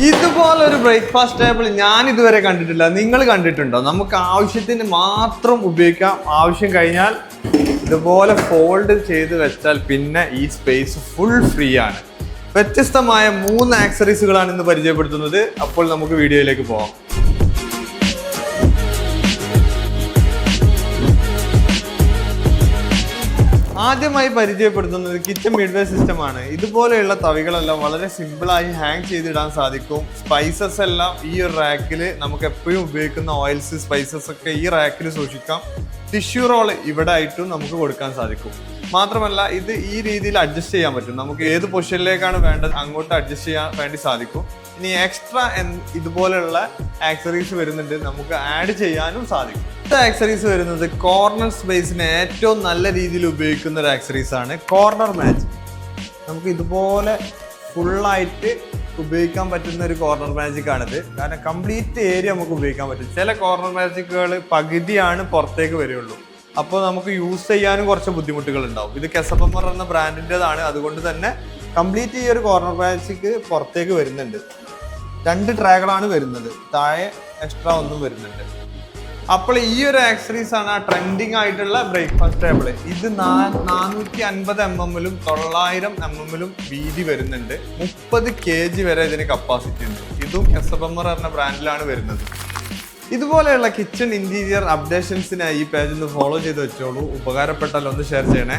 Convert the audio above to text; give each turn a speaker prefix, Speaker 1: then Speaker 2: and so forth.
Speaker 1: ഇതുപോലൊരു breakfast table ഞാൻ ഇതുവരെ കണ്ടിട്ടില്ല. നിങ്ങൾ കണ്ടിട്ടുണ്ടോ? നമുക്ക് ആവശ്യത്തിന് മാത്രം ഉപയോഗിക്കാം. ആവശ്യം കഴിഞ്ഞാൽ ഇതുപോലെ ഫോൾഡ് ചെയ്ത് വെച്ചാൽ പിന്നെ ഈ സ്പേസ് ഫുൾ ഫ്രീ ആണ്. വ്യത്യസ്തമായ 3 ആക്സറീസുകളാണ് ഇന്ന് പരിചയപ്പെടുത്തുന്നത്. അപ്പോൾ നമുക്ക് വീഡിയോയിലേക്ക് പോകാം. ആദ്യമായി പരിചയപ്പെടുത്തുന്നത് കിച്ചൺ മിഡ്വേ സിസ്റ്റം ആണ്. ഇതുപോലെയുള്ള തവികളെല്ലാം വളരെ സിമ്പിളായി ഹാങ് ചെയ്തിടാൻ സാധിക്കും. സ്പൈസസ് എല്ലാം ഈ ഒരു റാക്കിൽ നമുക്ക് എപ്പോഴും ഉപയോഗിക്കുന്ന ഓയിൽസ്, സ്പൈസസ് ഒക്കെ ഈ റാക്കിൽ സൂക്ഷിക്കാം. ടിഷ്യൂ റോൾ ഇവിടെ ആയിട്ടും നമുക്ക് കൊടുക്കാൻ സാധിക്കും. മാത്രമല്ല ഇത് ഈ രീതിയിൽ അഡ്ജസ്റ്റ് ചെയ്യാൻ പറ്റും. നമുക്ക് ഏത് പൊസിഷനിലേക്കാണ് വേണ്ടത് അങ്ങോട്ട് അഡ്ജസ്റ്റ് ചെയ്യാൻ വേണ്ടി സാധിക്കും. ഇനി എക്സ്ട്രാ ഇതുപോലെയുള്ള ആക്സറീസ് വരുന്നുണ്ട്, നമുക്ക് ആഡ് ചെയ്യാനും സാധിക്കും. ആക്സറീസ് വരുന്നത് കോർണർ സ്പേസിന് ഏറ്റവും നല്ല രീതിയിൽ ഉപയോഗിക്കുന്ന ഒരു ആക്സറീസ് ആണ് കോർണർ മാജിക്. നമുക്ക് ഇതുപോലെ ഫുള്ളായിട്ട് ഉപയോഗിക്കാൻ പറ്റുന്ന ഒരു കോർണർ മാജിക് ആണിത്. കാരണം കംപ്ലീറ്റ് ഏരിയ നമുക്ക് ഉപയോഗിക്കാൻ പറ്റും. ചില കോർണർ മാജിക്കുകൾ പകുതിയാണ് പുറത്തേക്ക് വരികയുള്ളൂ. അപ്പോൾ നമുക്ക് യൂസ് ചെയ്യാനും കുറച്ച് ബുദ്ധിമുട്ടുകൾ ഉണ്ടാവും. ഇത് കെസപ്പമ്മർ എന്ന ബ്രാൻഡിൻ്റെതാണ്. അതുകൊണ്ട് തന്നെ കംപ്ലീറ്റ് ഈ ഒരു കോർണർ മാജിക് പുറത്തേക്ക് വരുന്നുണ്ട്. 2 ട്രാകളാണ് വരുന്നത്, താഴെ എക്സ്ട്രാ ഒന്നും വരുന്നുണ്ട്. അപ്പോൾ ഈ ഒരു ആക്സറീസ് ആണ് ട്രെൻഡിങ് ആയിട്ടുള്ള ബ്രേക്ക്ഫാസ്റ്റ് ടേബിൾ. ഇത് 450 mm 900 mm വീതി വരുന്നുണ്ട്. 30 kg വരെ ഇതിന് കപ്പാസിറ്റി ഉണ്ട്. ഇതും കെസപ്പമ്മർ എന്ന ബ്രാൻഡിലാണ് വരുന്നത്. ഇതുപോലെയുള്ള കിച്ചൺ ഇന്റീരിയർ അപ്ഡേഷൻസിനായി ഈ പേജ് ഒന്ന് ഫോളോ ചെയ്ത് വെച്ചോളൂ. ഉപകാരപ്പെട്ടാൽ ഒന്ന് ഷെയർ ചെയ്യണേ.